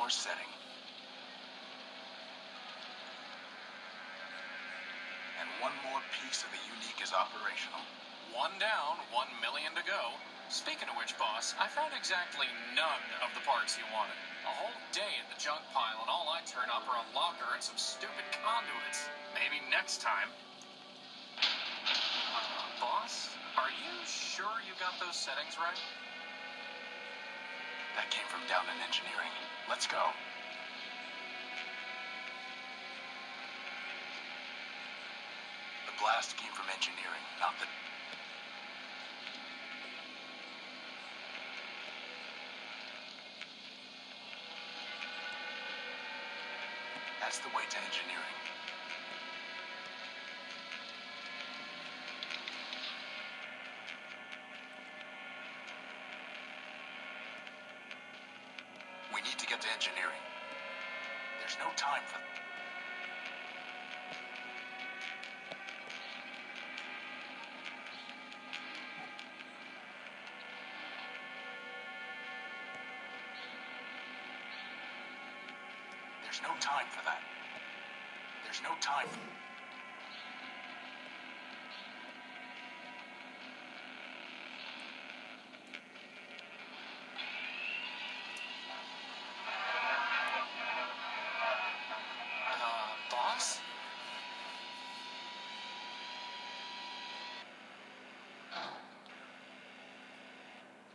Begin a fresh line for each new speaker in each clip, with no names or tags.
more setting. And one more piece of the unique is operational.
One down, 1 million to go. Speaking of which, boss, I found exactly none of the parts you wanted. A whole day at the junk pile, and all I turn up are a locker and some stupid conduits. Maybe next time. Boss, are you sure you got those settings right?
That came from down in engineering. Let's go. The blast came from engineering, not the... That's the way to engineering. We need to get to engineering. There's no time for... There's no time for that. There's no time for...
Boss?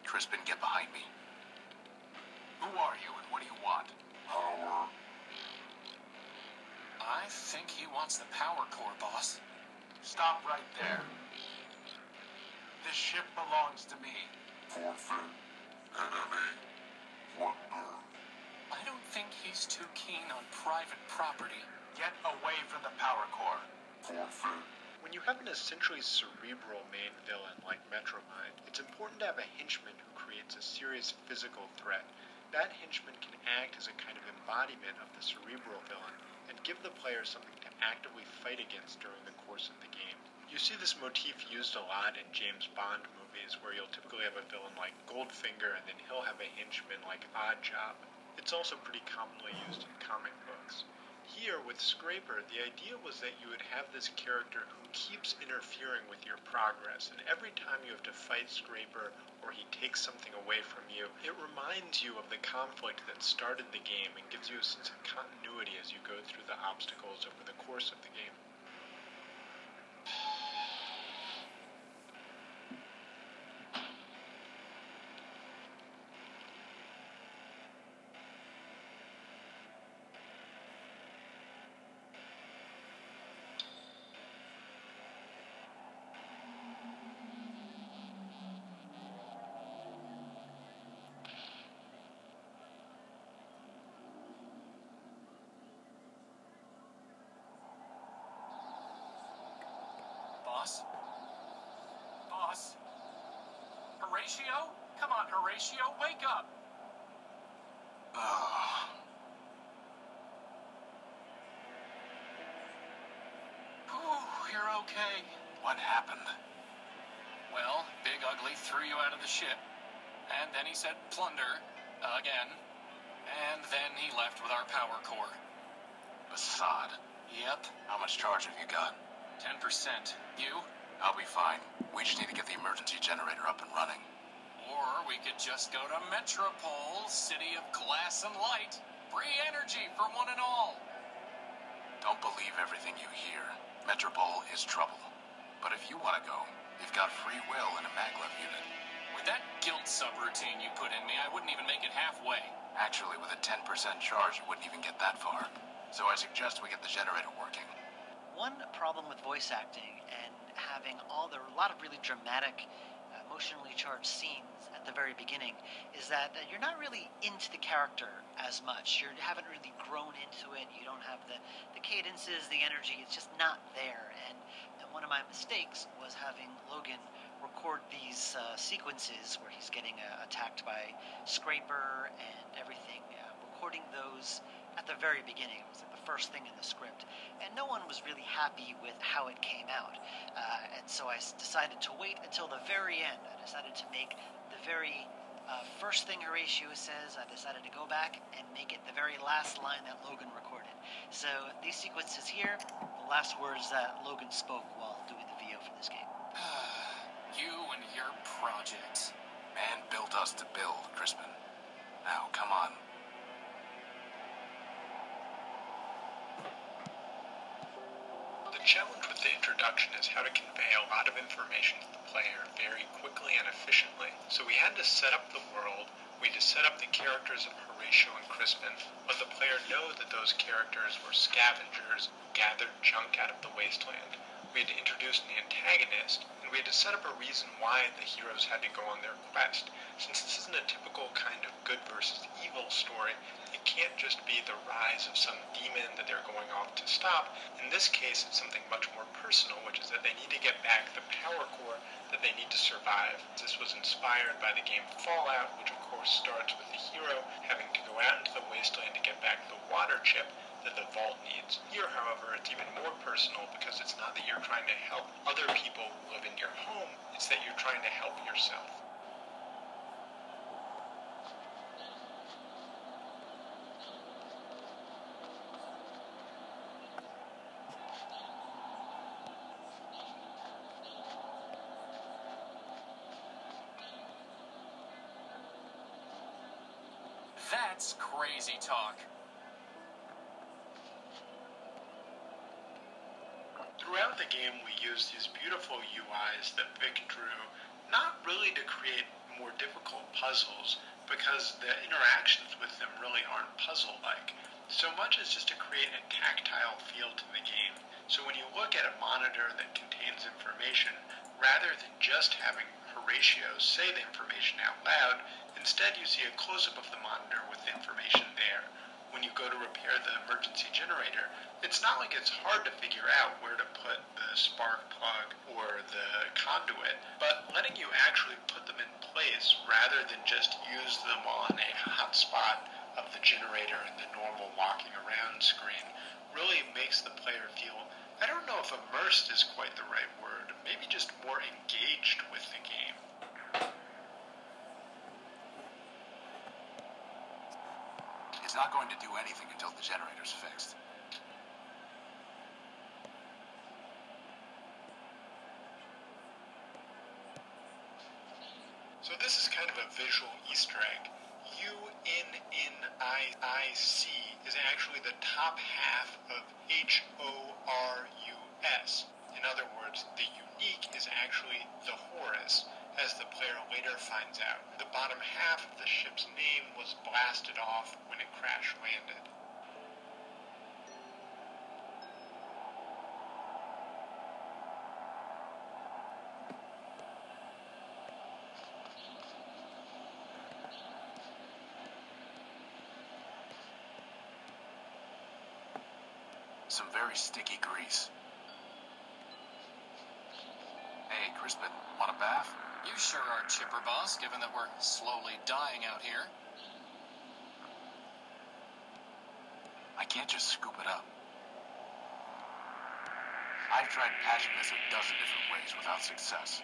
Crispin, get behind me. Who are you and what do you want?
Power.
I think he wants the power core, boss.
Stop right there. This ship belongs to me.
Forfeit. Enemy. Wonder.
I don't think he's too keen on private property.
Get away from the power core.
Forfeit.
When you have an essentially cerebral main villain like Metromind, it's important to have a henchman who creates a serious physical threat. That henchman can act as a kind of embodiment of the cerebral villain and give the player something to actively fight against during the course of the game. You see this motif used a lot in James Bond movies, where you'll typically have a villain like Goldfinger and then he'll have a henchman like Oddjob. It's also pretty commonly used in comic books. Here, with Scraper, the idea was that you would have this character who keeps interfering with your progress, and every time you have to fight Scraper or he takes something away from you, it reminds you of the conflict that started the game and gives you a sense of continuity as you go through the obstacles over the course of the game.
Boss? Boss? Horatio? Come on, Horatio, wake up!
Ugh.
Ooh, you're okay.
What happened?
Well, Big Ugly threw you out of the ship, and then he said plunder, again, and then he left with our power core.
Assad.
Yep,
How much charge have you got?
10%. You?
I'll be fine. We just need to get the emergency generator up and running.
Or we could just go to Metropole, city of glass and light. Free energy for one and all.
Don't believe everything you hear. Metropole is trouble. But if you want to go, you've got free will in a maglev unit.
With that guilt subroutine you put in me, I wouldn't even make it halfway.
Actually, with a 10% charge, you wouldn't even get that far. So I suggest we get the generator working.
One problem with voice acting and having a lot of really dramatic, emotionally charged scenes at the very beginning is that you're not really into the character as much. You haven't really grown into it. You don't have the cadences, the energy. It's just not there. And one of my mistakes was having Logan record these sequences where he's getting attacked by Scraper and everything. Recording those at the very beginning. It was like the first thing in the script. And no one was really happy with how it came out. And so I decided to wait until the very end. I decided to make the very First thing Horatio says, I decided to go back and make it the very last line that Logan recorded. So these sequences here, the last words that Logan spoke while doing the VO for this game.
You and your projects.
Man built us to build, Crispin. Now, come on.
The challenge with the introduction is how to convey a lot of information to the player very quickly and efficiently. So we had to set up the world, we had to set up the characters of Horatio and Crispin, let the player know that those characters were scavengers who gathered junk out of the wasteland. We had to introduce the antagonist, and we had to set up a reason why the heroes had to go on their quest. Since this isn't a typical kind of good versus evil story, it can't just be the rise of some demon that they're going off to stop. In this case, it's something much more personal, which is that they need to get back the power core that they need to survive. This was inspired by the game Fallout, which of course starts with the hero having to go out into the wasteland to get back the water chip that the vault needs. Here, however, it's even more personal because it's not that you're trying to help other people who live in your home, it's that you're trying to help yourself.
That's crazy talk.
Throughout the game, we used these beautiful UIs that Vic drew, not really to create more difficult puzzles, because the interactions with them really aren't puzzle-like, so much as just to create a tactile feel to the game. So when you look at a monitor that contains information, rather than just having Horatio say the information out loud, instead you see a close-up of the monitor with the information there. When you go to repair the emergency generator, it's not like it's hard to figure out where to put the spark plug or the conduit, but letting you actually put them in place rather than just use them on a hot spot of the generator and the normal walking around screen really makes the player feel, I don't know if immersed is quite the right word, maybe just more engaged with the game.
It's not going to do anything until the generator's fixed.
So this is kind of a visual Easter egg. UNNIC is actually the top half of HORUS. In other words, the unique is actually the Horus, as the player later finds out. The bottom half of the ship's name was blasted off when it crash landed.
Some very sticky grease. Hey, Crispin, want a bath?
You sure are chipper, boss, given that we're slowly dying out here.
I can't just scoop it up. I've tried patching this a dozen different ways without success.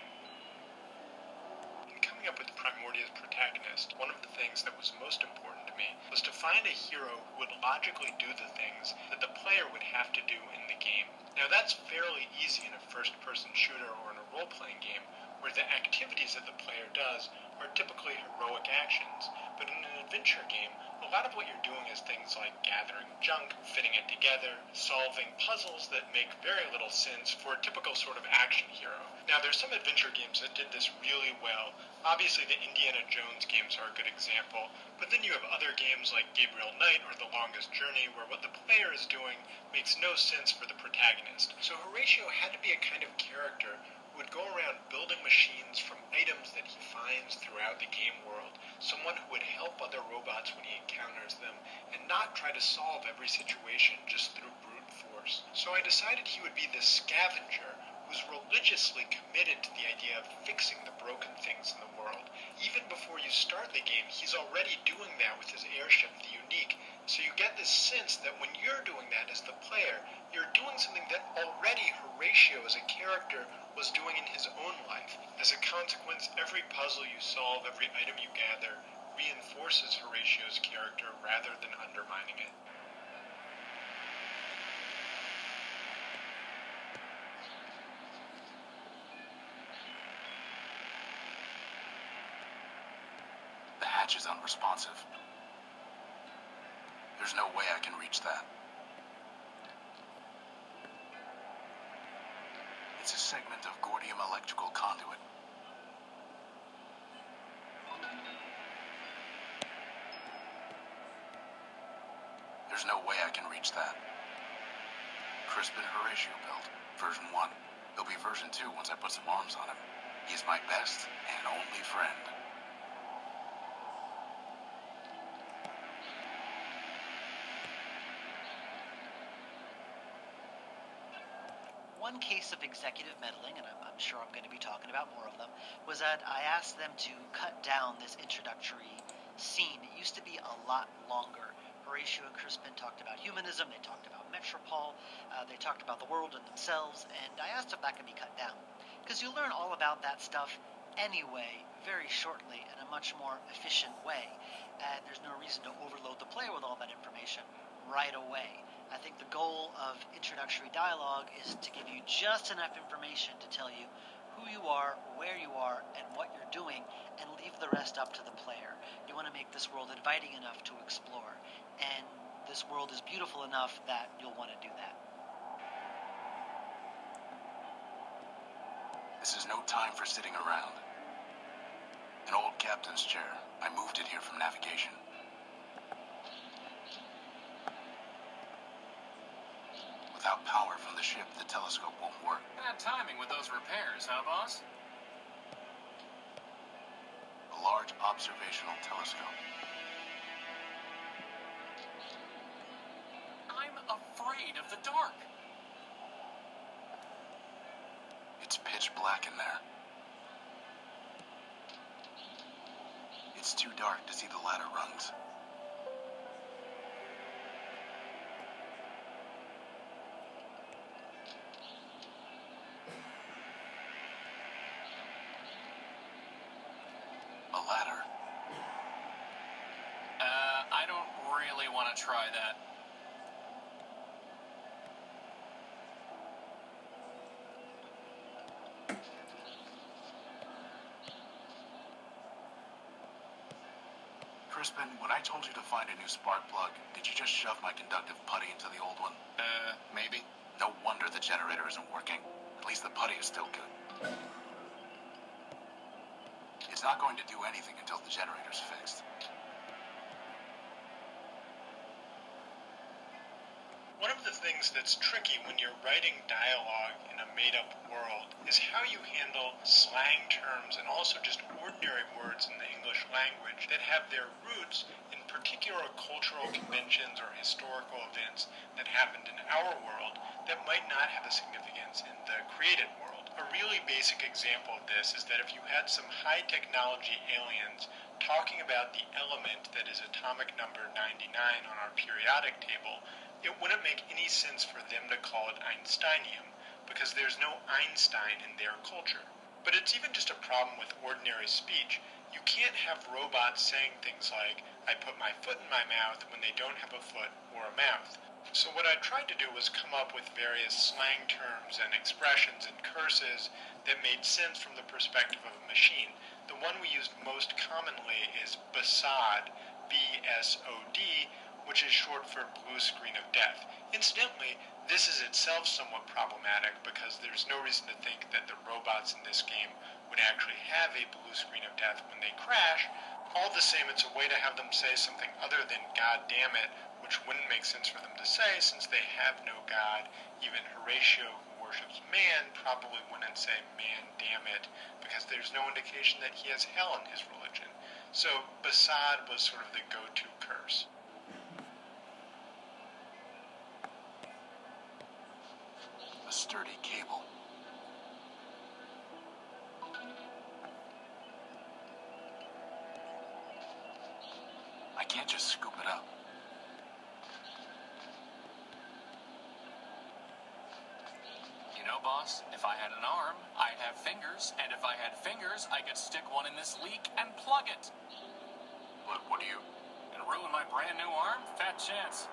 In coming up with Primordia's protagonist, one of the things that was most important to me was to find a hero who would logically do the things that the player would have to do in the game. Now that's fairly easy in a first-person shooter or in a role-playing game, where the activities that the player does are typically heroic actions, but in an adventure game, a lot of what you're doing is things like gathering junk, fitting it together, solving puzzles that make very little sense for a typical sort of action hero. Now, there's some adventure games that did this really well. Obviously, the Indiana Jones games are a good example, but then you have other games like Gabriel Knight or The Longest Journey, where what the player is doing makes no sense for the protagonist. So Horatio had to be a kind of character who would go around building machines from items that he finds throughout the game world, someone who would help other robots when he encounters them, and not try to solve every situation just through brute force. So I decided he would be this scavenger who's religiously committed to the idea of fixing the broken things in the world. Even before you start the game, he's already doing that with his airship, the Unique, so you get this sense that when you're doing that as the player, You're doing something that already Horatio as a character was doing in his own life. As a consequence, every puzzle you solve, every item you gather, reinforces Horatio's character rather than undermining it.
The hatch is unresponsive. There's no way I can reach that. It's a segment of Gordium electrical conduit. There's no way I can reach that. Crispin Horatio build, version 1. There'll be version 2 once I put some arms on him. He's my best and only friend.
One case of executive meddling, and I'm sure I'm going to be talking about more of them, was that I asked them to cut down this introductory scene. It used to be a lot longer. Horatio and Crispin talked about humanism, they talked about Metropole, they talked about the world and themselves, and I asked if that could be cut down. Because you learn all about that stuff anyway, very shortly, in a much more efficient way, and there's no reason to overload the player with all that information right away. I think the goal of introductory dialogue is to give you just enough information to tell you who you are, where you are, and what you're doing, and leave the rest up to the player. You want to make this world inviting enough to explore, and this world is beautiful enough that you'll want to do that.
This is no time for sitting around. An old captain's chair. I moved it here from navigation. Without power from the ship, the telescope won't work.
Bad timing with those repairs, huh, boss?
A large observational telescope.
I'm afraid of the dark.
It's pitch black in there. It's too dark to see the ladder rungs. A ladder.
I don't really want to try that.
Crispin, when I told you to find a new spark plug, did you just shove my conductive putty into the old one?
Maybe.
No wonder the generator isn't working. At least the putty is still good. It's not going to do anything until the generator's fixed.
One of the things that's tricky when you're writing dialogue in a made-up world is how you handle slang terms and also just ordinary words in the English language that have their roots in particular cultural conventions or historical events that happened in our world that might not have a significance in the created world. A really basic example of this is that if you had some high technology aliens talking about the element that is atomic number 99 on our periodic table, it wouldn't make any sense for them to call it Einsteinium, because there's no Einstein in their culture. But it's even just a problem with ordinary speech. You can't have robots saying things like, I put my foot in my mouth when they don't have a foot or a mouth. So what I tried to do was come up with various slang terms and expressions and curses that made sense from the perspective of a machine. The one we used most commonly is BSOD, B-S-O-D, which is short for blue screen of death. Incidentally, this is itself somewhat problematic because there's no reason to think that the robots in this game would actually have a blue screen of death when they crash. All the same, it's a way to have them say something other than God damn it, which wouldn't make sense for them to say since they have no God. Even Horatio, who worships man, probably wouldn't say man damn it because there's no indication that he has hell in his religion. So Basad was sort of the go-to curse.
A sturdy cable. I can't just scoop it up.
You know, boss, if I had an arm, I'd have fingers, and if I had fingers, I could stick one in this leak and plug it.
What do you...
And ruin my brand new arm? Fat chance.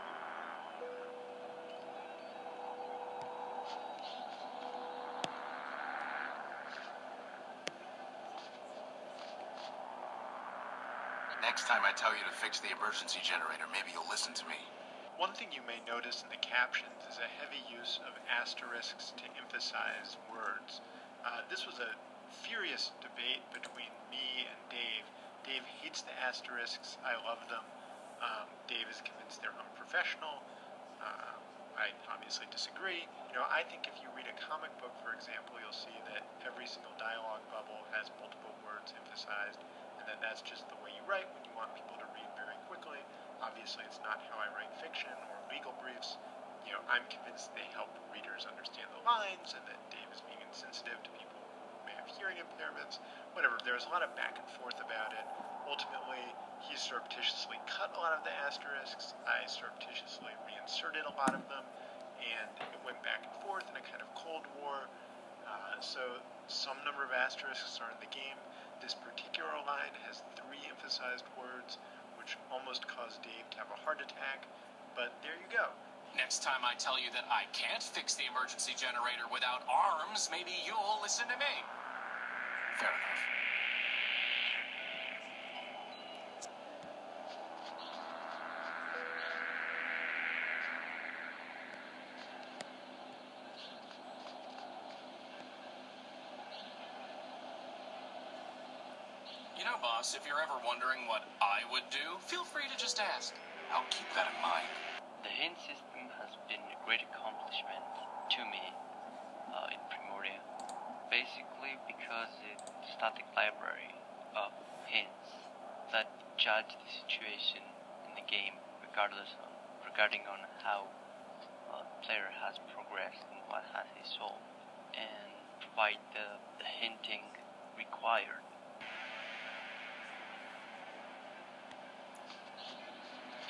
Next time I tell you to fix the emergency generator, maybe you'll listen to me.
One thing you may notice in the captions is a heavy use of asterisks to emphasize words. This was a furious debate between me and Dave. Dave hates the asterisks. I love them. Dave is convinced they're unprofessional. I obviously disagree. I think if you read a comic book, for example, you'll see that every single dialogue bubble has multiple words emphasized, and then that's just the way you write when you want people to read very quickly. Obviously, it's not how I write fiction or legal briefs. I'm convinced they help readers understand the lines, and that Dave is being insensitive to people who may have hearing impairments. Whatever, there was a lot of back and forth about it. Ultimately, he surreptitiously cut a lot of the asterisks. I surreptitiously reinserted a lot of them, and it went back and forth in a kind of Cold War. So some number of asterisks are in the game. This particular line has 3 emphasized words, which almost caused Dave to have a heart attack, but there you go.
Next time I tell you that I can't fix the emergency generator without arms, maybe you'll listen to me.
Fair enough.
You know, boss, if you're ever wondering what I would do, feel free to just ask.
I'll keep that in mind.
The hint system has been a great accomplishment to me in Primordia. Basically because it's a static library of hints that judge the situation in the game regarding on how the player has progressed and what has he solved, and provide the hinting required.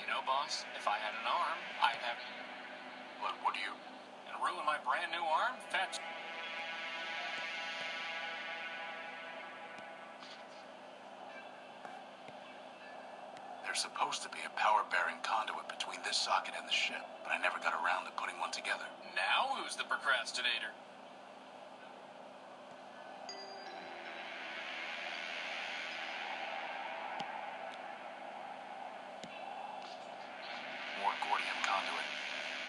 You know, boss, if I had an arm, I'd have...
What do you...
And ruin my brand new arm? Fetch.
There's supposed to be a power-bearing conduit between this socket and the ship, but I never got around to putting one together.
Now who's the procrastinator?